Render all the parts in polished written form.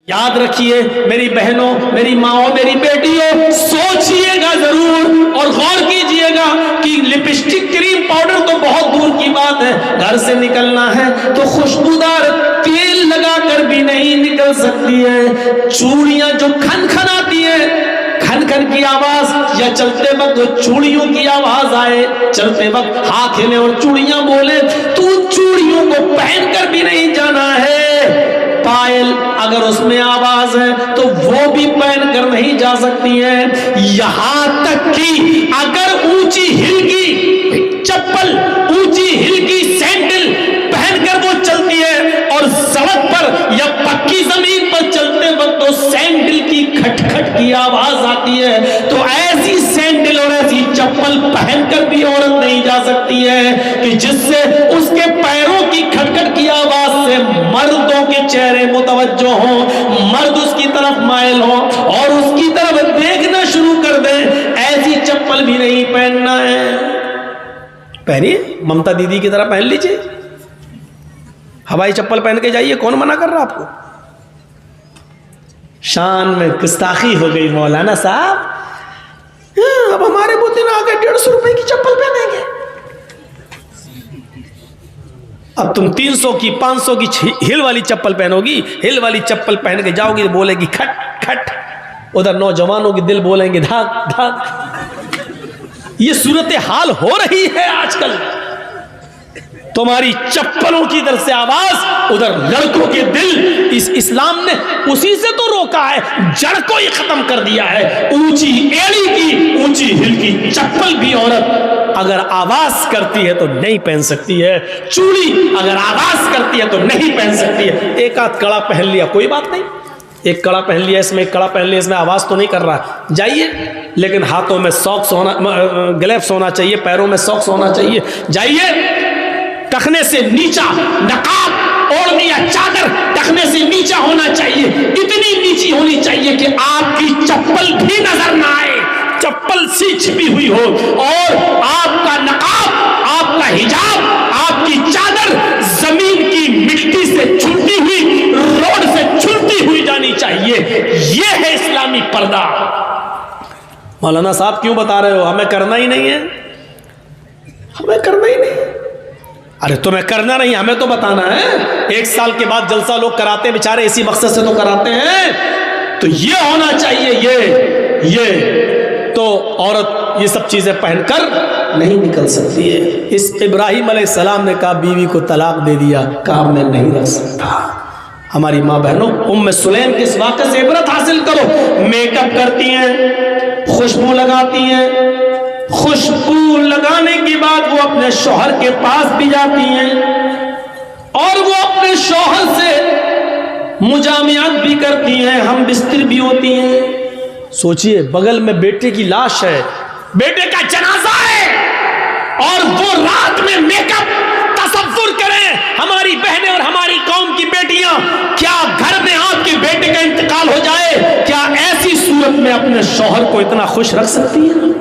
یاد رکھیے میری بہنوں، میری ماؤں، میری بیٹیوں، سوچئے گا ضرور اور غور کیجئے گا کہ لپسٹک، کریم، پاؤڈر تو بہت دور کی بات ہے، گھر سے نکلنا ہے تو خوشبودار تیل لگا کر بھی نہیں نکل سکتی ہے۔ چوڑیاں جو کھن کھن آتی ہیں، کھن کھن کی آواز، یا چلتے وقت چوڑیوں کی آواز آئے، چلتے وقت ہاتھ ہلے اور چوڑیاں بولے، تو چوڑیوں کو پہن کر بھی نہیں جانا ہے۔ پائل اگر اس میں آواز ہے تو وہ بھی پہن کر نہیں جا سکتی ہے۔ یہاں تک کہ اگر اونچی ہل کی چپل، اونچی ہل کی سینڈل پہن کر وہ چلتی ہے اور سڑک پر یا پکی زمین پر چلتے وقت تو سینڈل کی کھٹ کھٹ کی آواز آتی ہے، تو ایسی سینڈل اور ایسی چپل پہن کر بھی عورت نہیں جا سکتی ہے کہ جس سے اس کے پیروں کی کھٹ کھٹ کی آواز سے مردوں کے چہرے متوجہ ہوں، مرد اس کی طرف مائل ہوں اور اس کی طرف دیکھنا شروع کر دیں۔ ایسی چپل بھی نہیں پہننا ہے۔ پہنیے، ممتا دیدی کی طرح پہن لیجئے، ہوائی چپل پہن کے جائیے، کون منع کر رہا آپ کو؟ شان میں گستاخی ہو گئی مولانا صاحب، اب ہمارے بوتے نہ آگے 150 روپے کی چپل پہنیں گے، اب تم 300 کی 500 کی ہل والی چپل پہنو گی، ہل والی چپل پہن کے جاؤ گی تو بولے گی کھٹ کھٹ، ادھر نوجوانوں کے دل بولیں گے دھاک دھاک۔ یہ صورتحال ہو رہی ہے آج کل، تمہاری چپلوں کی ادھر سے آواز، ادھر لڑکوں کے دل۔ اس اسلام نے اسی سے تو روکا ہے، جڑ کو ہی ختم کر دیا ہے۔ اونچی ایڑی کی، اونچی ہل کی چپل بھی عورت اگر آواز کرتی ہے تو نہیں پہن سکتی ہے، چوڑی اگر آواز کرتی ہے تو نہیں پہن سکتی ہے۔ ایک آدھ کڑا پہن لیا کوئی بات نہیں، ایک کڑا پہن لیا اس میں، ایک کڑا پہن لیا اس میں، آواز تو نہیں کر رہا، جائیے، لیکن ہاتھوں میں ساکس ہونا، گلیوز ہونا چاہیے، پیروں میں ساکس ہونا چاہیے، جائیے۔ ٹخنے سے نیچا نقاب اوڑھنی یا چادر ٹخنے سے نیچا ہونا چاہیے، اتنی نیچی ہونی چاہیے کہ آپ کی چپل بھی نظر نہ آئے، چپل سی چھپی ہوئی ہو، اور آپ کا نقاب، آپ کا حجاب، آپ کی چادر زمین کی مٹی سے چھلتی ہوئی، روڈ سے چھلتی ہوئی جانی چاہیے۔ یہ ہے اسلامی پردہ۔ مولانا صاحب کیوں بتا رہے ہو؟ ہمیں کرنا ہی نہیں ہے، ہمیں کرنا ہی نہیں۔ ارے تمہیں کرنا نہیں، ہمیں تو بتانا ہے۔ 1 سال کے بعد جلسہ لوگ کراتے ہیں بیچارے، اسی مقصد سے تو کراتے ہیں، تو یہ ہونا چاہیے، یہ تو عورت یہ سب چیزیں پہن کر نہیں نکل سکتی ہے۔ اس ابراہیم علیہ السلام نے کہا بیوی کو طلاق دے دیا، کہا میں نہیں رکھ سکتا۔ ہماری ماں بہنوں، ام سلیم کے اس واقعے سے عبرت حاصل کرو۔ میک اپ کرتی ہیں، خوشبو لگاتی ہیں، خوشبو لگانے کے بعد وہ اپنے شوہر کے پاس بھی جاتی ہیں اور وہ اپنے شوہر سے مجامعات بھی کرتی ہیں، ہم بستر بھی ہوتی ہیں۔ سوچئے بغل میں بیٹے کی لاش ہے، بیٹے کا جنازہ ہے، اور وہ رات میں میک اپ۔ تصور کریں ہماری بہنیں اور ہماری قوم کی بیٹیاں، کیا گھر میں آپ کے بیٹے کا انتقال ہو جائے، کیا ایسی صورت میں اپنے شوہر کو اتنا خوش رکھ سکتی ہیں؟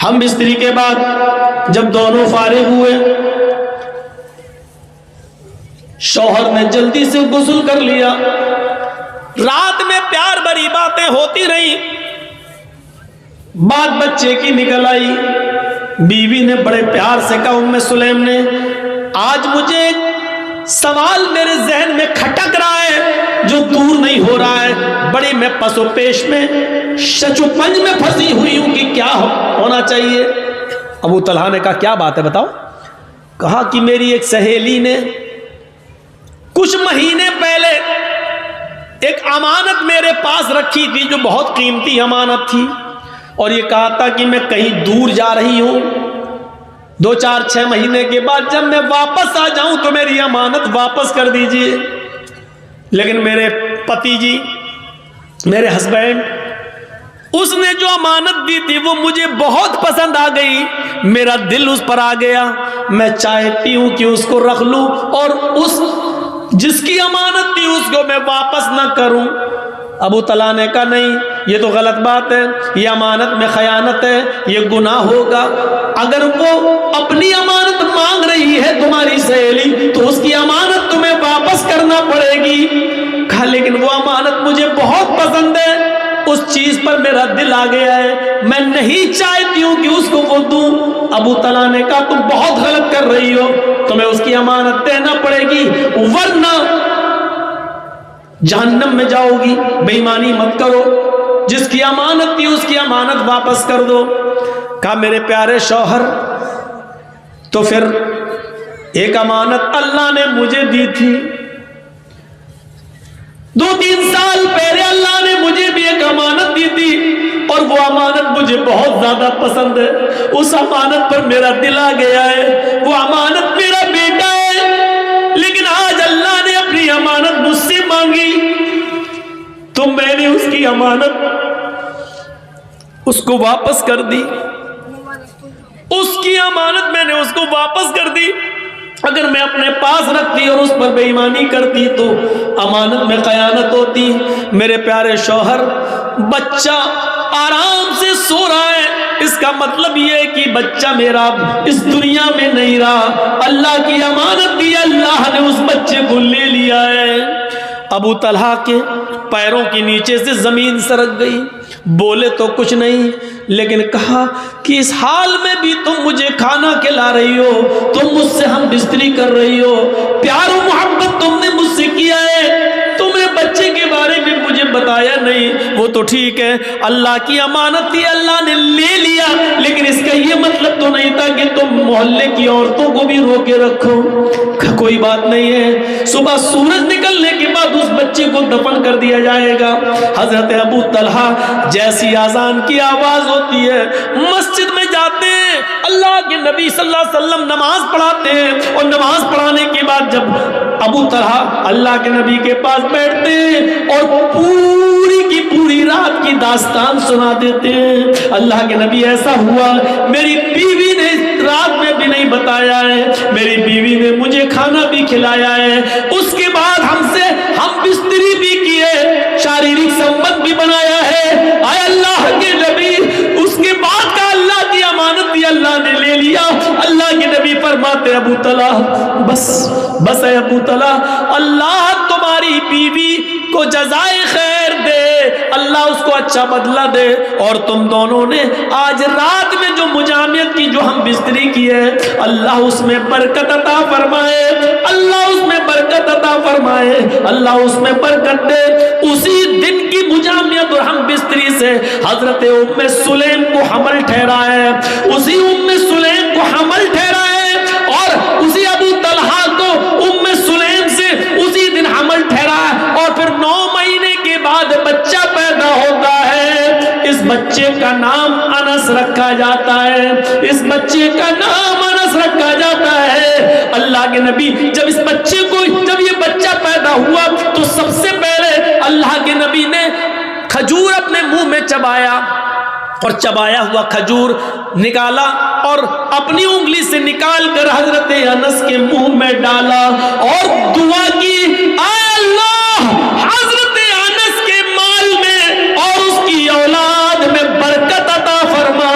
ہم بستری کے بعد جب دونوں فارغ ہوئے، شوہر نے جلدی سے غسل کر لیا، رات میں پیار بھری باتیں ہوتی رہی، بات بچے کی نکل آئی۔ بیوی نے بڑے پیار سے کہا، ام سلیم نے، آج مجھے ایک سوال میرے ذہن میں کھٹک رہا ہے جو دور نہیں ہو رہا ہے، بڑی میں پس و پیش میں، شچ و پنج میں پھنسی ہوئی ہوں کہ کیا ہونا چاہیے۔ ابو طلحہ نے کہا کیا بات ہے بتاؤ؟ کہا کہ میری ایک سہیلی نے کچھ مہینے پہلے ایک امانت میرے پاس رکھی تھی جو بہت قیمتی امانت تھی، اور یہ کہا تھا کہ میں کہیں دور جا رہی ہوں، 2 4 6 مہینے کے بعد جب میں واپس آ جاؤں تو میری امانت واپس کر دیجئے۔ لیکن میرے پتی جی، میرے ہسبینڈ، اس نے جو امانت دی تھی وہ مجھے بہت پسند آ گئی، میرا دل اس پر آ گیا، میں چاہتی ہوں کہ اس کو رکھ لوں اور اس جس کی امانت تھی اس کو میں واپس نہ کروں۔ ابو طلحہ نے کہا نہیں، یہ تو غلط بات ہے، یہ امانت میں خیانت ہے، یہ گناہ ہوگا۔ اگر وہ اپنی امانت مانگ رہی ہے تمہاری سہیلی تو اس کی امانت تمہیں واپس کرنا پڑے گی۔ کہا لیکن وہ امانت مجھے بہت پسند ہے، اس چیز پر میرا دل آ گیا ہے، میں نہیں چاہتی ہوں کہ اس کو وہ دوں۔ ابو طلحہ نے کہا تم بہت غلط کر رہی ہو، تمہیں اس کی امانت دینا پڑے گی ورنہ جہنم میں جاؤ گی، بے ایمانی مت کرو، جس کی امانت تھی اس کی امانت واپس کر دو۔ کہا میرے پیارے شوہر تو پھر ایک امانت اللہ نے مجھے دی تھی، 2-3 سال پہلے اللہ نے مجھے بھی ایک امانت دی تھی اور وہ امانت مجھے بہت زیادہ پسند ہے، اس امانت پر میرا دل آ گیا ہے، وہ امانت میرا بیٹا ہے، لیکن آج اللہ نے اپنی امانت مجھ سے مانگی تو میں نے اس کی امانت اس کو واپس کر دی، اس کی امانت میں نے اس کو واپس کر دی۔ اگر میں اپنے پاس رکھتی اور اس پر بے ایمانی کرتی تو امانت میں خیانت ہوتی۔ میرے پیارے شوہر بچہ آرام سے سو رہا ہے، اس کا مطلب یہ ہے کہ بچہ میرا اس دنیا میں نہیں رہا، اللہ کی امانت دی، اللہ نے اس بچے کو لے لیا ہے۔ ابو طلحہ کے پیروں کے نیچے سے زمین سرک گئی، بولے تو کچھ نہیں لیکن کہا کہ اس حال میں بھی تم مجھے کھانا کھلا رہی ہو، تم مجھ سے ہم بستری کر رہی ہو، پیار و محبت تم نے مجھ سے کیا ہے، تم نے بچے کے بارے میں مجھے بتایا نہیں۔ وہ تو ٹھیک ہے اللہ کی امانت تھی، اللہ نے لے لیا، لیکن اس کا یہ مطلب تو نہیں تھا کہ تم محلے کی عورتوں کو بھی روکے رکھو۔ کوئی بات نہیں ہے، صبح سورج نکلنے کے بعد اس بچے کو دفن کر دیا جائے گا۔ حضرت ابو طلحہ جیسی اذان کی آواز ہوتی ہے مسجد میں جاتے ہیں، اللہ کے نبی صلی اللہ علیہ وسلم نماز پڑھاتے ہیں اور نماز پڑھانے کے بعد جب ابو طلحہ اللہ کے نبی کے پاس بیٹھتے ہیں اور پوری کی پوری رات کی داستان سنا دیتے ہیں، اللہ کے نبی ایسا ہوا میری بیوی نے رات میں بھی نہیں بتایا ہے، میری بیوی نے مجھے کھانا بھی کھلایا ہے، اس کے بعد ہم بستری بھی کیے، شاریرک سمبند بھی بنایا ہے، اے اللہ کے نبی اس کے بعد کا اللہ کی امانت دی اللہ نے لے لیا۔ اللہ کے نبی فرماتے ابو طلحہ بس اے ابو طلحہ، اللہ تمہاری بیوی کو جزائے خیر دے، اللہ اس کو اچھا بدلہ دے، اور تم دونوں نے آج رات میں جو مجامعت کی، جو ہم بستری کی ہے، اللہ اس میں برکت عطا فرمائے، اللہ اس میں برکت عطا فرمائے، اللہ اس میں برکت دے۔ اسی دن کی مجامعت اور ہم بستری سے حضرت ام سلیم کو حمل ٹھہرا ہے، اسی ام سلیم کو حمل ٹھہرا ہے، اور اسی ابو طلحہ کو ام سلیم سے اسی دن حمل ٹھہرا ہے، اور پھر 9 مہینے کے بعد بچہ پیدا ہوتا ہے۔ اس بچے کا نام انس رکھا جاتا ہے، اس بچے کا نام انس رکھا جاتا ہے۔ اللہ کے نبی جب اس بچے کو، جب یہ بچہ پیدا ہوا تو سب سے پہلے اللہ کے نبی نے کھجور اپنے منہ میں چبایا، اور چبایا ہوا کھجور نکالا اور اپنی انگلی سے نکال کر حضرت انس کے منہ میں ڈالا اور دعا کی، اے اللہ حضرت انس کے مال میں اور اس کی اولاد میں برکت عطا فرما،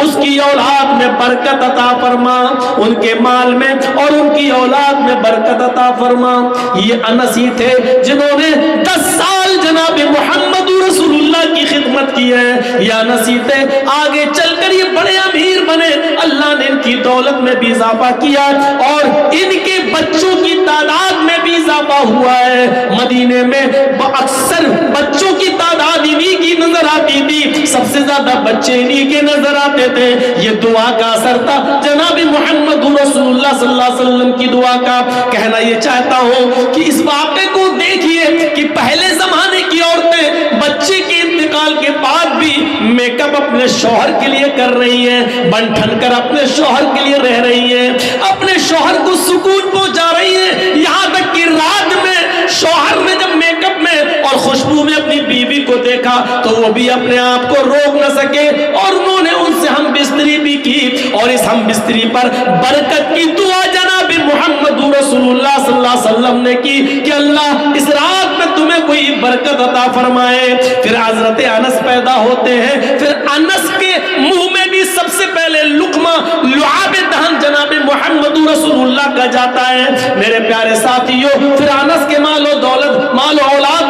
اس کی اولاد میں برکت عطا فرما، ان کے مال میں اور ان کی اولاد میں برکت عطا فرما۔ یہ انس ہی تھے جنہوں نے 10 سال جناب محمد رسول اللہ کی خدمت کی ہے، یہ انس ہی تھے آگے چل کر یہ بڑے امیر بنے، اللہ نے ان کی دولت میں بھی اضافہ کیا اور ان کے بچوں کی تعداد میں بھی اضافہ ہوا ہے۔ مدینے میں اکثر بچوں کی تعداد انہی کی نظر آتی تھی، سب سے زیادہ بچے انہی کے نظر آتے تھے۔ یہ دعا کا اثر تھا جناب محمد رسول اللہ صلی اللہ علیہ وسلم کی دعا کا۔ کہنا یہ چاہتا ہوں کہ اس واقعے کو دیکھیے کہ پہلے زمانے کی عورتیں بچے کے انتقال کے بعد بھی میک اپ اپنے شوہر کے لیے کر رہی ہیں، بن ٹھن کر اپنے شوہر کے لیے رہ رہی ہیں، اپنے شوہر کو سکون پہنچا رہی ہیں، یہاں تک کہ رات میں شوہر نے جب میک اپ میں اور خوشبو میں اپنی بیوی کو دیکھا تو وہ بھی اپنے آپ کو روک نہ سکے اور انہوں نے ان سے ہم بستری بھی کی، اور اس ہم بستری پر برکت کی دعا جناب محمد رسول اللہ صلی اللہ علیہ وسلم نے کی کہ اللہ اس رات میں تمہیں کوئی برکت عطا فرمائے۔ پھر حضرت انس پیدا ہوتے ہیں، پھر انس کے منہ میں بھی سب سے پہلے لقمہ لعاب دہن جناب محمد رسول اللہ کا جاتا ہے۔ میرے پیارے ساتھیوں، پھر انس کے مال و دولت، مال و اولاد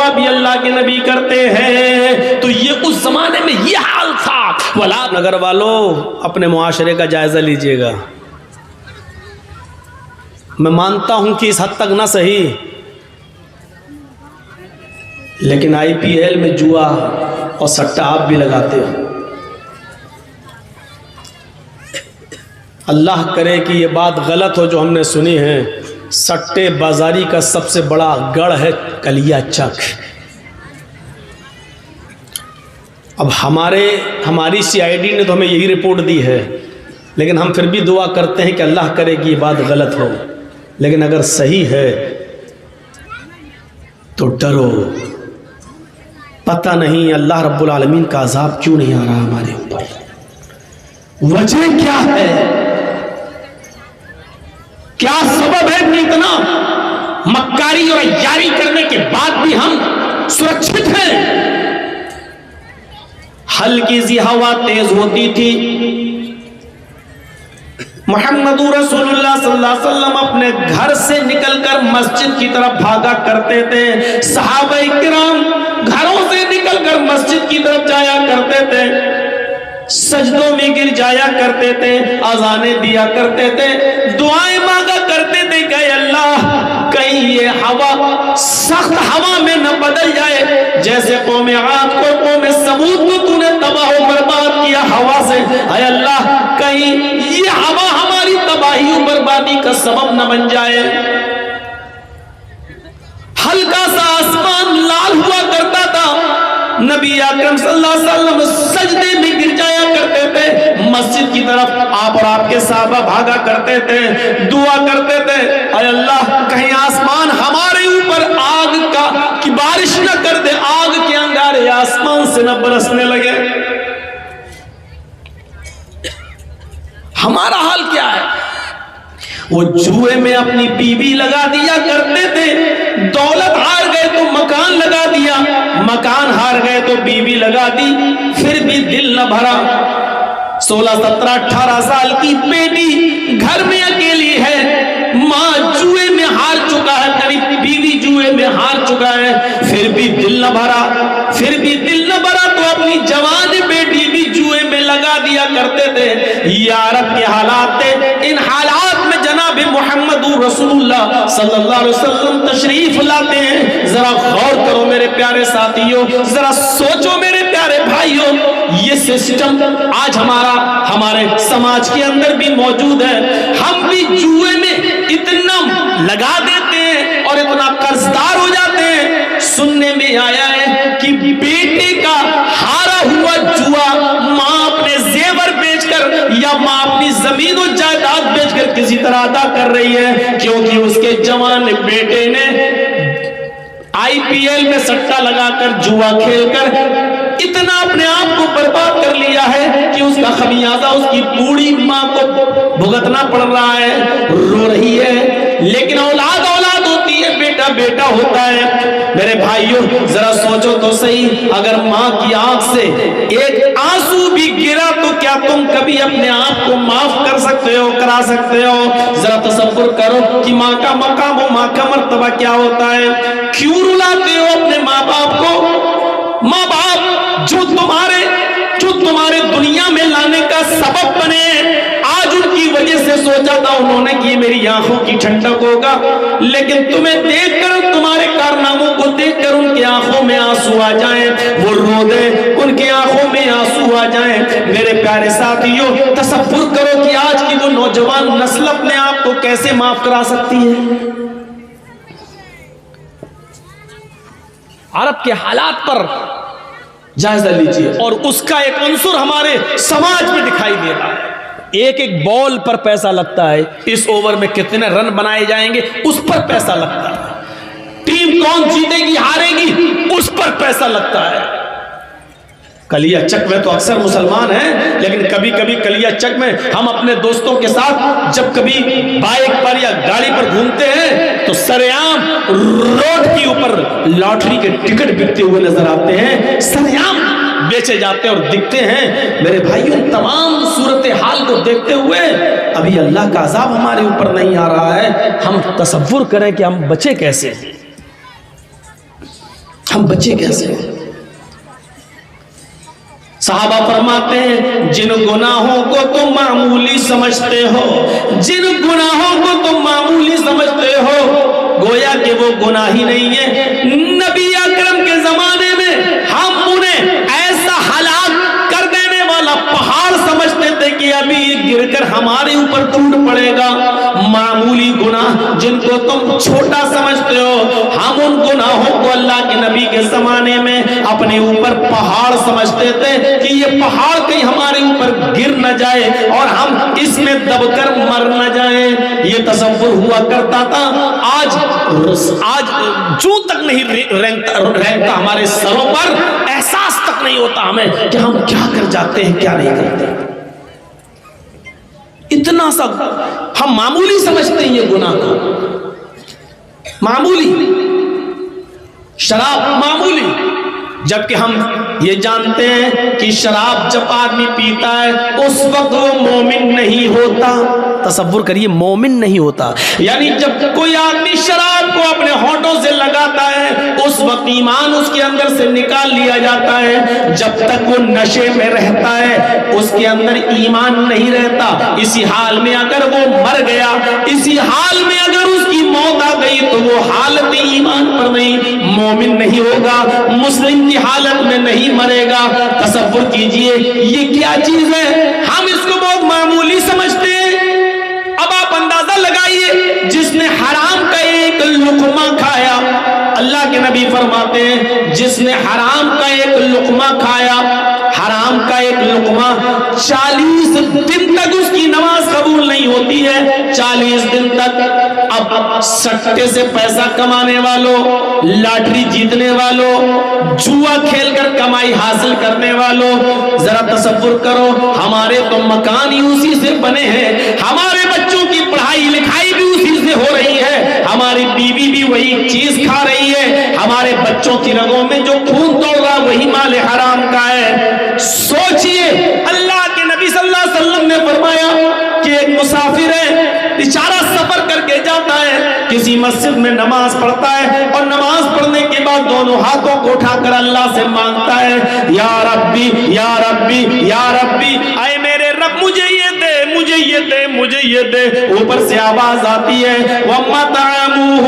دعا بھی اللہ کے نبی کرتے ہیں. تو یہ اس زمانے میں یہ حال تھا. ولا نگر والوں اپنے معاشرے کا جائزہ لیجئے گا. میں مانتا ہوں کہ اس حد تک نہ صحیح، لیکن آئی پی ایل میں جوا اور سٹہ آپ بھی لگاتے ہو. اللہ کرے کہ یہ بات غلط ہو جو ہم نے سنی ہے. سٹے بازاری کا سب سے بڑا گڑھ ہے کلیا چک. اب ہماری سی آئی ڈی نے تو ہمیں یہی رپورٹ دی ہے، لیکن ہم پھر بھی دعا کرتے ہیں کہ اللہ کرے کہ یہ بات غلط ہو. لیکن اگر صحیح ہے تو ڈرو. پتہ نہیں اللہ رب العالمین کا عذاب کیوں نہیں آ رہا ہمارے اوپر. وجہ کیا ہے؟ کیا سبب ہے کہ اتنا مکاری اور عیاری کرنے کے بعد بھی ہم سرکشت ہیں؟ ہلکی سی ہوا تیز ہوتی تھی، محمد رسول اللہ صلی اللہ علیہ وسلم اپنے گھر سے نکل کر مسجد کی طرف بھاگا کرتے تھے. صحابہ کرام گھروں سے نکل کر مسجد کی طرف جایا کرتے تھے، سجدوں میں گر جایا کرتے تھے، اذانیں دیا کرتے تھے، دعائیں مانگا کرتے تھے کہ اللہ کہیں یہ ہوا سخت ہوا میں نہ بدل جائے جیسے قوم عاد کو قوم سمود کو تو نے تباہ و برباد کیا ہوا سے. اے اللہ کہیں یہ ہوا ہماری تباہی و بربادی کا سبب نہ بن جائے. ہلکا سا آسمان لال ہوا کرتا تھا، نبی اکرم صلی اللہ علیہ وسلم سجدے میں گر جایا کرتے تھے، مسجد کی طرف آپ اور آپ کے صحابہ بھاگا کرتے تھے، دعا کرتے تھے اے اللہ کہیں آسمان ہمارے اوپر آگ کی بارش نہ کر دے، آگ کے انگارے آسمان سے نہ برسنے لگے. ہمارا حال کیا ہے؟ وہ جوئے میں اپنی بیوی لگا دیا کرتے تھے، دولت ہار گئے تو مکان لگا دیا، مکان ہار گئے تو بیوی لگا دی، پھر بھی دل نہ بھرا. 16 17 18 سال کی بیٹی گھر میں اکیلی ہے، ماں جوئے میں ہار چکا ہے، قریب بیوی جوئے میں ہار چکا ہے، پھر بھی دل نہ بھرا، پھر بھی دل نہ بھرا تو اپنی جوان بیٹی بھی جوئے میں لگا دیا کرتے تھے. یہ عرب کے حالات تھے. ان حالات میں جناب محمد رسول اللہ صلی اللہ علیہ وسلم تشریف لاتے ہیں. ذرا غور کرو میرے پیارے ساتھیوں، ذرا سوچو میرے پیارے بھائیوں. یہ سسٹم آج ہمارے سماج کے اندر بھی موجود ہے. ہم بھی جوئے میں اتنا لگا دیتے ہیں اور اتنا قرضدار ہو جاتے ہیں. سننے میں آیا ہے کہ بیٹے کا ہارا ہوا جوا ماں اپنے زیور بیچ کر یا ماں اپنی زمین و جائیداد بیچ کر کسی طرح ادا کر رہی ہے، کیونکہ اس کے جوان بیٹے نے آئی پی ایل میں سٹا لگا کر جوا کھیل کر اتنا اپنے آپ کو برباد کر لیا ہے کہ اس کا خمیازہ اس کی بوڑھی ماں کو بھگتنا پڑ رہا ہے، رو رہی ہے. لیکن اولاد اولاد ہوتی ہے، بیٹا بیٹا ہوتا ہے. میرے بھائیوں ذرا سوچو تو صحیح، اگر ماں کی آنکھ سے ایک آنسو بھی گرا تو کیا تم کبھی اپنے آپ کو معاف کر سکتے ہو، کرا سکتے ہو؟ ذرا تصور کرو کہ ماں کا مقام و ماں کا مرتبہ کیا ہوتا ہے. کیوں رلاتے ہو اپنے ماں باپ کو؟ ماں باپ جو تمہارے دنیا میں لانے کا سبب بنے، آج ان کی وجہ سے سوچا تھا انہوں نے کہ میری آنکھوں کی ٹھنڈک ہوگا، لیکن تمہیں دیکھ کر، تمہارے کارناموں کو دیکھ کر ان کی آنکھوں میں آنسو آ جائیں، وہ رو دیں، ان کی آنکھوں میں آنسو آ جائیں. میرے پیارے ساتھیوں تصور کرو کہ آج کی وہ نوجوان نسل اپنے آپ کو کیسے معاف کرا سکتی ہے. عرب کے حالات پر جائزہ لیجئے، اور اس کا ایک عنصر ہمارے سماج میں دکھائی دے رہا ہے. ایک ایک بال پر پیسہ لگتا ہے، اس اوور میں کتنے رن بنائے جائیں گے اس پر پیسہ لگتا ہے، ٹیم کون جیتے گی ہارے گی اس پر پیسہ لگتا ہے. کلیا چک میں تو اکثر مسلمان ہیں، لیکن کبھی کبھی کلیا چک میں ہم اپنے دوستوں کے ساتھ جب کبھی بائک پر یا گاڑی پر گھومتے ہیں تو سرعام روڈ کے اوپر لاٹری کے ٹکٹ بکتے ہوئے نظر آتے ہیں، سرعام بیچے جاتے اور دکھتے ہیں. میرے بھائیوں تمام صورتحال کو دیکھتے ہوئے ابھی اللہ کا عذاب ہمارے اوپر نہیں آ رہا ہے. ہم تصور کریں کہ ہم بچے کیسے ہیں. ہم بچے کیسے ہیں؟ صحابہ فرماتے ہیں جن گناہوں کو تم معمولی سمجھتے ہو، جن گناہوں کو تم معمولی سمجھتے ہو، گویا کہ وہ گناہ ہی نہیں ہے۔ نبی اکرم کے زمانے میں ہم انہیں ایسا ہلاک کر دینے والا پہاڑ سمجھتے تھے کہ ابھی گر کر ہمارے اوپر ٹوٹ پڑے گا۔ معمولی گناہ جن کو تم چھوٹا سمجھتے ہو، ہم ان گناہوں کو اللہ کے نبی کے زمانے میں اپنے اوپر پہاڑ سمجھتے تھے کہ یہ پہاڑ کہیں ہمارے اوپر گر نہ جائے اور ہم اس میں دب کر مر نہ جائیں۔ یہ تصور ہوا کرتا تھا۔ آج جو تک نہیں رینگتا ہمارے سروں پر، احساس تک نہیں ہوتا ہمیں کہ ہم کیا کر جاتے ہیں کیا نہیں کرتے۔ اتنا سا ہم معمولی سمجھتے ہیں یہ گناہ کو، معمولی، شراب معمولی، جبکہ ہم یہ جانتے ہیں کہ شراب جب آدمی پیتا ہے اس وقت وہ مومن نہیں ہوتا۔ تصور کریے، مومن نہیں ہوتا، یعنی جب کوئی آدمی شراب کو اپنے ہونٹوں سے لگاتا ہے اس وقت ایمان اس کے اندر سے نکال لیا جاتا ہے۔ جب تک وہ نشے میں رہتا ہے اس کے اندر ایمان نہیں رہتا۔ اسی حال میں اگر وہ مر گیا، اسی حال میں اگر اس کی موت آ گئی تو وہ حالت ایمان پر نہیں، مومن نہیں ہوگا، مسلم کی حالت میں نہیں مرے گا۔ تصور کیجئے یہ کیا چیز ہے، ہم اس کو بہت معمولی سمجھتے ہیں۔ اب آپ اندازہ لگائیے، جس نے حرام کا ایک لقمہ کھایا، اللہ کے نبی فرماتے ہیں جس نے حرام کا ایک لقمہ کھایا، حرام کا ایک لقمہ، 40 دن تک اس کی نماز قبول نہیں ہوتی ہے، 40 دن تک۔ اب سٹے سے پیسہ کمانے والوں، لاٹری جیتنے والوں، جوا کھیل کر کمائی حاصل کرنے والوں، ذرا تصور کرو، ہمارے تو مکان ہی اسی سے بنے ہیں، ہمارے بچوں کی پڑھائی لکھائی بھی اسی سے ہو رہی ہے، ہماری بیوی بھی وہی چیز کھا رہی ہے، ہمارے بچوں کی رگوں میں جو خون دوڑ رہا وہی مال حرام کا ہے۔ سوچئے، اللہ کے نبی صلی اللہ علیہ وسلم نے فرمایا کہ ایک مسافر ہے، بیچارہ سفر کر کے جاتا ہے، کسی مسجد میں نماز پڑھتا ہے اور نماز پڑھنے کے بعد دونوں ہاتھوں کو اٹھا کر اللہ سے مانگتا ہے، یا ربی یا ربی یا ربی، اے میرے رب مجھے یہ دے، مجھے یہ دے، مجھے یہ دے۔ اوپر سے آواز آتی ہے وَمَطْعَمُهُ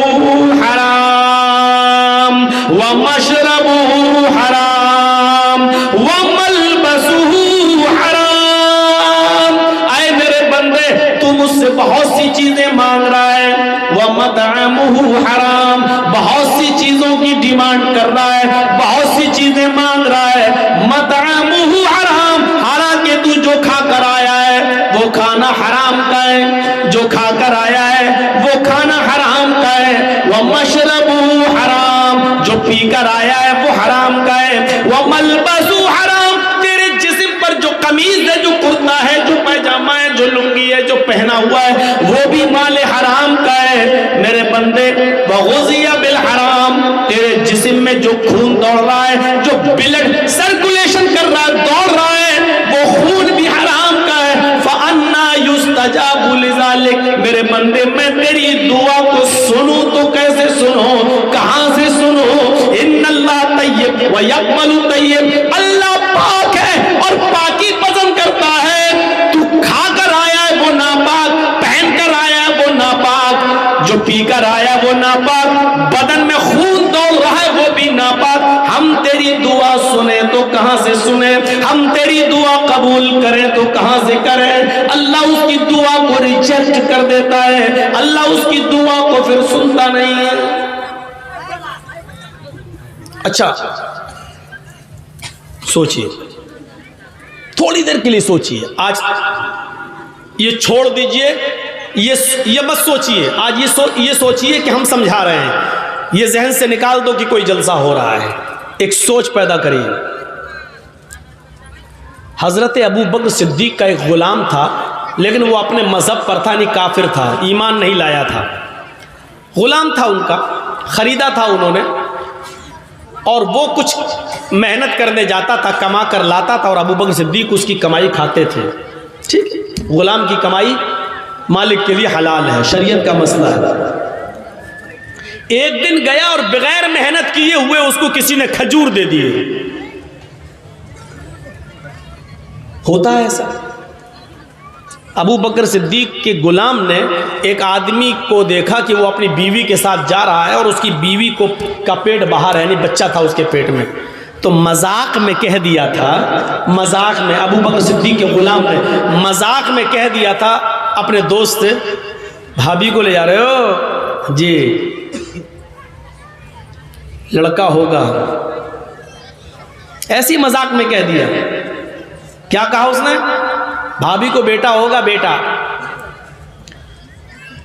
حَرَامٌ وَمَشْرَبُهُ حَرَامٌ وَمَلْبَسُهُ حَرَامٌ۔ اے میرے بندے تو مجھ سے بہت سی چیزیں مانگ رہا ہے، وَمَطْعَمُهُ حَرَامٌ، بہت سی چیزوں کی ڈیمانڈ کر رہا ہے، بہت سی چیزیں مانگ رہا ہے، مَطْعَمُهُ حَرَامٌ، حالانکہ تو جو کھا کر آیا ہے وہ کھانا حرام کا ہے، جو کھا کر آیا ہے وہ کھانا حرام کا ہے، وَمَشْرَبُهُ حَرَامٌ، جو پی کر آیا ہے وہ حرام کا ہے، وَمَلْبَسُهُ حَرَامٌ، تیرے جسم پر جو قمیض ہے، جو کرتا ہے، جو پیجامہ ہے، جو لنگی ہے، جو پہنا ہوا ہے وہ بھی مال حرام کا ہے۔ میرے بندے وَغُذِيَ بِالْحَرَامِ، تیرے جسم میں جو خون دوڑ رہا ہے، جو بلڈ سرکولیشن کر رہا ہے، دوڑ رہا ہے، وہ خون بھی حرام کا ہے۔ فَأَنَّا يُسْتَجَابُ لِذَلِكَ، میرے بندے میں تیری دعا کو سنوں تو کیسے سنوں، کہاں سے سنوں؟ ان اللہ طیب وَيَقْبَلُ طیب، اللہ پاک ہے اور پاکی پسند کرتا ہے۔ تو کھا کر آیا ہے وہ ناپاک، پہن کر آیا ہے وہ ناپاک، جو پی کر آیا وہ ناپاک، بدن میں خون دوڑ رہا ہے وہ بھی ناپاک۔ ہم تیری دعا سنیں تو کہاں سے سنیں، ہم تیری دعا قبول کریں تو کہاں سے کریں؟ اللہ اس کی دعا کو ریجیکٹ کر دیتا ہے، اللہ اس کی دعا کو پھر سنتا نہیں ہے۔ اچھا سوچئے، تھوڑی دیر کے لیے سوچئے، آج یہ چھوڑ دیجئے، یہ بس سوچئے، آج یہ سوچئے کہ ہم سمجھا رہے ہیں، یہ ذہن سے نکال دو کہ کوئی جلسہ ہو رہا ہے، ایک سوچ پیدا کریے۔ حضرت ابو بکر صدیق کا ایک غلام تھا، لیکن وہ اپنے مذہب پر تھا، نہیں کافر تھا، ایمان نہیں لایا تھا، غلام تھا ان کا، خریدا تھا انہوں نے، اور وہ کچھ محنت کرنے جاتا تھا، کما کر لاتا تھا، اور ابو بکر صدیق اس کی کمائی کھاتے تھے۔ ٹھیک، غلام کی کمائی مالک کے لیے حلال ہے، شریعت کا مسئلہ ہے۔ ایک دن گیا اور بغیر محنت کیے ہوئے اس کو کسی نے کھجور دے دیے. ہوتا ہے ایسا. ابو بکر صدیق کے غلام نے ایک آدمی کو دیکھا کہ وہ اپنی بیوی کے ساتھ جا رہا ہے اور اس کی بیوی کا پیٹ باہر ہے، یعنی بچہ تھا اس کے پیٹ میں. تو مذاق میں کہہ دیا تھا، مذاق میں ابو بکر صدیق کے غلام نے مذاق میں کہہ دیا تھا اپنے دوست سے، بھابھی کو لے جا رہے ہو جی، لڑکا ہوگا. ایسی مذاق میں کہہ دیا. کیا کہا اس نے؟ بھابھی کو بیٹا ہوگا، بیٹا.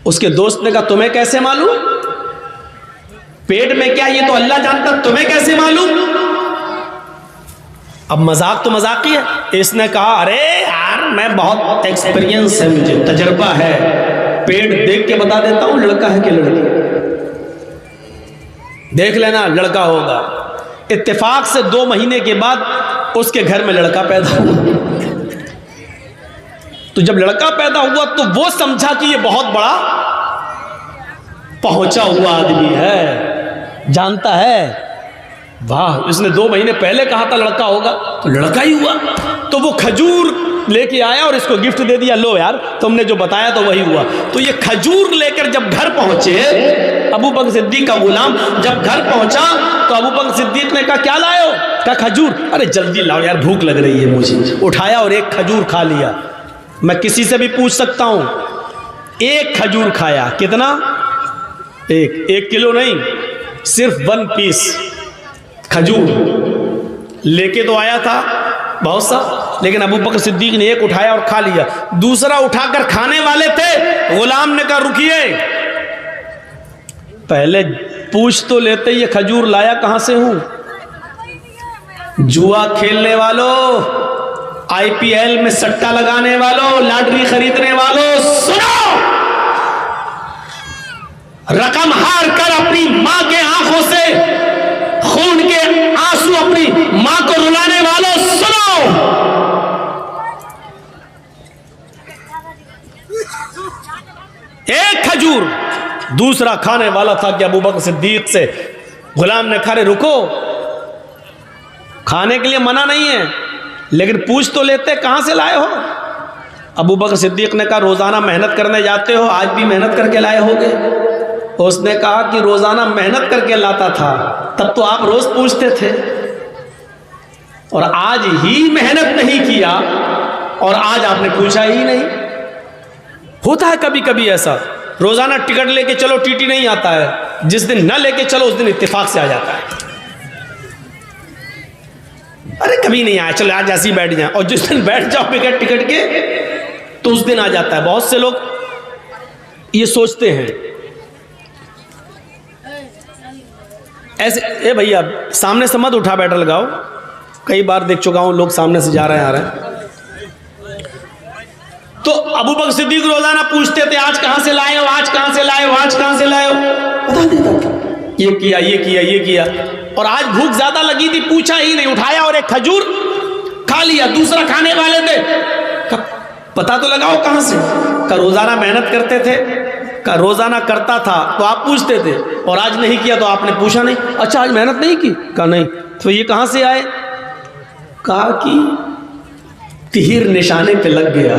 اس کے دوست نے کہا تمہیں کیسے معلوم؟ پیٹ میں کیا یہ تو اللہ جانتا، تمہیں کیسے معلوم؟ اب مذاق تو مذاق ہی ہے. اس نے کہا ارے یار میں بہت ایکسپیرینس ہے، مجھے تجربہ ہے، پیٹ دیکھ کے بتا دیتا ہوں لڑکا ہے کہ لڑکی. دیکھ لینا لڑکا ہوگا. اتفاق سے 2 مہینے کے بعد اس کے گھر میں لڑکا پیدا ہوا. تو جب لڑکا پیدا ہوا تو وہ سمجھا کہ یہ بہت بڑا پہنچا ہوا آدمی ہے، جانتا ہے. واہ، اس نے 2 مہینے پہلے کہا تھا لڑکا ہوگا تو لڑکا ہی ہوا. تو وہ کھجور لے کے آیا اور اس کو گفٹ دے دیا، لو یار تم نے جو بتایا تو وہی ہوا. تو یہ کھجور لے کر جب گھر پہنچے، ابو بکر صدیق کا غلام جب گھر پہنچا تو ابو بکر صدیق نے کہا کیا لائے ہو؟ کہا کھجور. ارے جلدی لاؤ یار بھوک لگ رہی ہے مجھے. اٹھایا اور ایک کھجور کھا لیا. میں کسی سے بھی پوچھ سکتا ہوں، ایک کھجور کھایا. کتنا؟ ایک کلو نہیں، صرف 1 پیس کھجور لے کے تو آیا تھا بہت سا، لیکن ابو بکر صدیق نے ایک اٹھایا اور کھا لیا. دوسرا اٹھا کر کھانے والے تھے. غلام نے کہا رکیے، پہلے پوچھ تو لیتے یہ کھجور لایا کہاں سے ہوں. جوا کھیلنے والوں، IPL میں سٹا لگانے والوں، لاٹری خریدنے والوں، سنو، رقم ہار کر اپنی ماں کے آنکھوں سے خون کے آنسو اپنی ماں کو رلانے والوں، سنو، ایک کھجور. دوسرا کھانے والا تھا کہ ابو بکر صدیق سے غلام نے کہا رکو، کھانے کے لیے منع نہیں ہے لیکن پوچھ تو لیتے کہاں سے لائے ہو. ابو بکر صدیق نے کہا روزانہ محنت کرنے جاتے ہو، آج بھی محنت کر کے لائے ہوگے. اس نے کہا کہ روزانہ محنت کر کے لاتا تھا تب تو آپ روز پوچھتے تھے، اور آج ہی محنت نہیں کیا اور آج آپ نے پوچھا ہی نہیں. ہوتا ہے کبھی کبھی ایسا، روزانہ ٹکٹ لے کے چلو ٹی نہیں آتا ہے، جس دن نہ لے کے چلو اس دن اتفاق سے آ جاتا ہے. ارے کبھی نہیں آیا، چلو آج ایسے ہی بیٹھ جائیں، اور جس دن بیٹھ جاؤ بغیر ٹکٹ کے تو اس دن آ جاتا ہے. بہت سے لوگ یہ سوچتے ہیں ایسے. اے بھیا سامنے سے مت اٹھا بیٹھا لگاؤ، کئی بار دیکھ چکا ہوں لوگ سامنے سے جا رہے ہیں آ رہے ہیں. تو ابو بکر صدیق روزانہ پوچھتے تھے آج کہاں سے لائے ہو، آج کہاں سے لائے ہو، آج کہاں سے لائے ہو، بتا دیتا تھا یہ کیا یہ کیا یہ کیا. اور آج بھوک زیادہ لگی تھی، پوچھا ہی نہیں، اٹھایا اور ایک کھجور کھا لیا. دوسرا کھانے والے تھے، پتا تو لگاؤ کہاں سے. کہ روزانہ محنت کرتے تھے، کہ روزانہ کرتا تھا تو آپ پوچھتے تھے، اور آج نہیں کیا تو آپ نے پوچھا نہیں. اچھا آج محنت نہیں کی؟ کہا نہیں. تو یہ کہاں سے آئے؟ کہا کہ تیر نشانے پہ لگ گیا.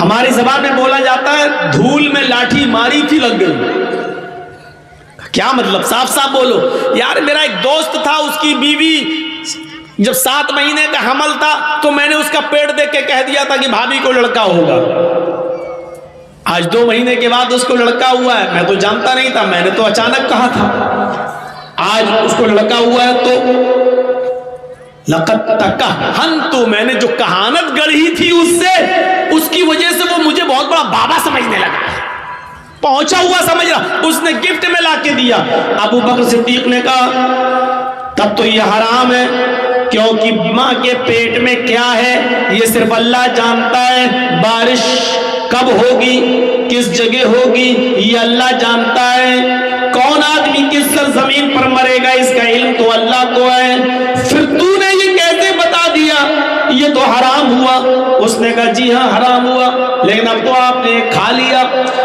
ہماری زبان میں بولا جاتا ہے دھول میں لاٹھی ماری تھی لگ گئی. کیا مطلب؟ صاف صاف بولو. یار میرا ایک دوست تھا، اس کی بیوی جب 7 مہینے کا حمل تھا تو میں نے اس کا پیٹ دیکھ کے کہہ دیا تھا کہ بھابھی کو لڑکا ہوگا. آج 2 مہینے کے بعد اس کو لڑکا ہوا ہے. میں تو جانتا نہیں تھا، میں نے تو اچانک کہا تھا. آج اس کو لڑکا ہوا ہے تو لقد تکہنت، میں نے جو کہانت گڑھی تھی اس سے، اس کی وجہ سے وہ مجھے بہت بڑا بابا سمجھنے لگا، پہنچا ہوا سمجھ رہا. اس نے گفٹ میں لا کے دیا. ابو بکر صدیق نے کہا تب تو یہ حرام ہے، کیونکہ ماں کے پیٹ میں کیا ہے یہ صرف اللہ جانتا ہے. بارش کب ہوگی، کس جگہ ہوگی، یہ اللہ جانتا ہے. کون آدمی کس سرزمین پر مرے گا اس کا علم تو اللہ کو ہے. پھر تو نے یہ کیسے بتا دیا یہ تو حرام ہوا؟ اس نے کہا جی ہاں حرام ہوا. لیکن اب تو آپ نے کھا لیا.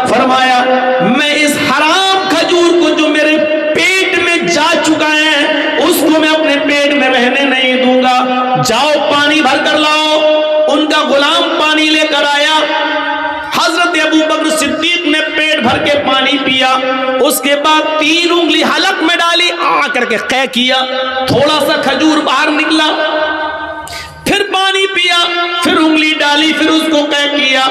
فرمایا میں اس حرام کھجور کو جو میرے پیٹ میں جا چکا ہے اس کو میں اپنے پیٹ میں رہنے نہیں دوں گا. جاؤ پانی بھر کر لاؤ. ان کا غلام پانی لے کر آیا. حضرت ابو بکر صدیق نے پیٹ بھر کے پانی پیا. اس کے بعد 3 انگلی حلق میں ڈالی, آ کر کے قے کیا, تھوڑا سا کھجور باہر نکلا. پھر پانی پیا, پھر انگلی ڈالی, پھر اس کو قے کیا.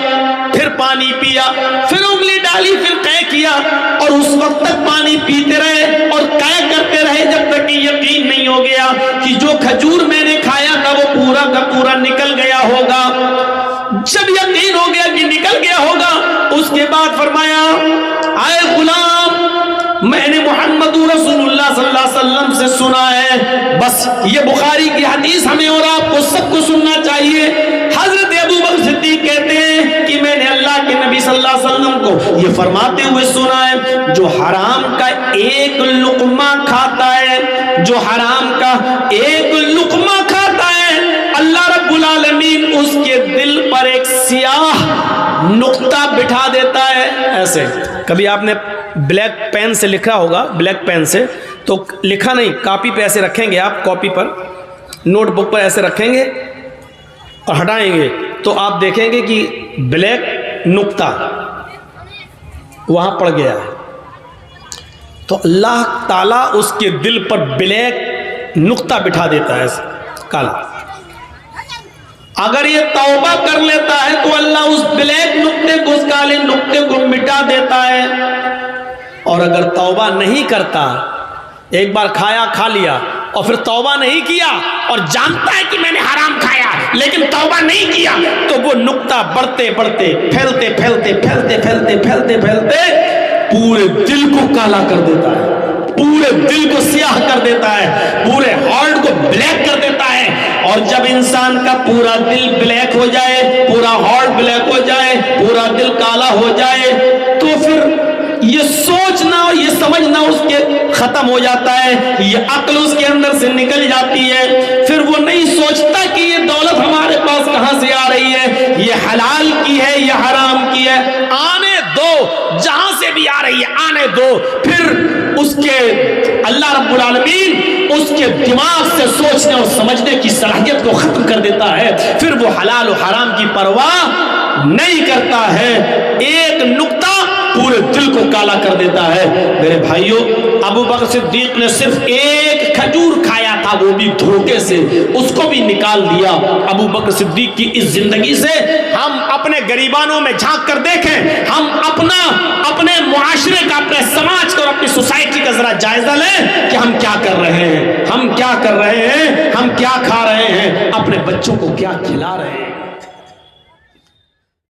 پھر پانی پیا, پھر انگلی ڈالی, پھر قے کیا. اور اس وقت تک پانی پیتے رہے اور قے کرتے رہے جب تک کہ یقین نہیں ہو گیا کہ جو کھجور میں نے کھایا تھا وہ پورا کا پورا نکل گیا ہوگا. جب یقین ہو گیا کہ نکل گیا ہوگا, اس کے بعد فرمایا اے غلام, میں نے محمد رسول اللہ صلی اللہ علیہ وسلم سے سنا ہے. بس یہ بخاری کی حدیث ہمیں اور آپ کو سب کو سننا چاہیے. حضرت ابو بکر صدیق کہتے ہیں کہ میں نے اللہ کے نبی صلی اللہ علیہ وسلم کو یہ فرماتے ہوئے سنا ہے, جو حرام کا ایک لقمہ کھاتا ہے, جو حرام کا ایک لقمہ کھاتا ہے, اللہ رب العالمین اس کے دل پر ایک سیاہ نقطہ بٹھا دیتا ہے. ایسے کبھی آپ نے بلیک پین سے لکھا ہوگا, بلیک پین سے تو لکھا نہیں, کاپی پہ ایسے رکھیں گے آپ, کاپی پر نوٹ بک پر ایسے رکھیں گے اور ہٹائیں گے تو آپ دیکھیں گے کہ بلیک نقطہ وہاں پڑ گیا ہے. تو اللہ تعالیٰ اس کے دل پر بلیک نقطہ بٹھا دیتا ہے کالا. اگر یہ توبہ کر لیتا ہے تو اللہ اس بلیک نقطے کو, اس کالے نقطے کو مٹا دیتا ہے. اور اگر توبہ نہیں کرتا, ایک بار کھایا, کھا لیا اور پھر توبہ نہیں کیا اور جانتا ہے کہ میں نے حرام کھایا لیکن توبہ نہیں کیا, تو وہ نقطہ بڑھتے بڑھتے پھیلتے پھیلتے پھیلتے پھیلتے پھیلتے پھیلتے پورے دل کو کالا کر دیتا ہے, پورے دل کو سیاہ کر دیتا ہے, پورے ہارٹ کو بلیک کر دیتا ہے. اور جب انسان کا پورا دل بلیک ہو جائے, پورا ہارٹ بلیک ہو جائے, پورا دل کالا ہو جائے, تو پھر یہ سوچنا اور یہ سمجھنا اس کے ختم ہو جاتا ہے, یہ عقل اس کے اندر سے نکل جاتی ہے. پھر وہ نہیں سوچتا کہ یہ دولت ہمارے پاس کہاں سے آ رہی ہے, یہ حلال کی ہے یا حرام کی ہے, آنے دو, جہاں سے بھی آ رہی ہے آنے دو. پھر اس کے اللہ رب العالمین اس کے دماغ سے سوچنے اور سمجھنے کی صلاحیت کو ختم کر دیتا ہے. پھر وہ حلال و حرام کی پرواہ نہیں کرتا ہے. ایک نقطہ پورے دل کو کالا کر دیتا ہے. میرے بھائیوں, ابو بکر صدیق نے صرف ایک کھجور کھایا تھا, وہ بھی دھوکے سے, اس کو بھی نکال دیا. ابو بکر صدیق کی اس زندگی سے ہم اپنے گریبانوں میں جھانک کر دیکھیں, ہم اپنے معاشرے کا, اپنے سماج کا اور اپنی سوسائٹی کا ذرا جائزہ لیں کہ ہم کیا کر رہے ہیں, ہم کیا کر رہے ہیں, ہم کیا کھا رہے ہیں, اپنے بچوں کو کیا کھلا رہے ہیں.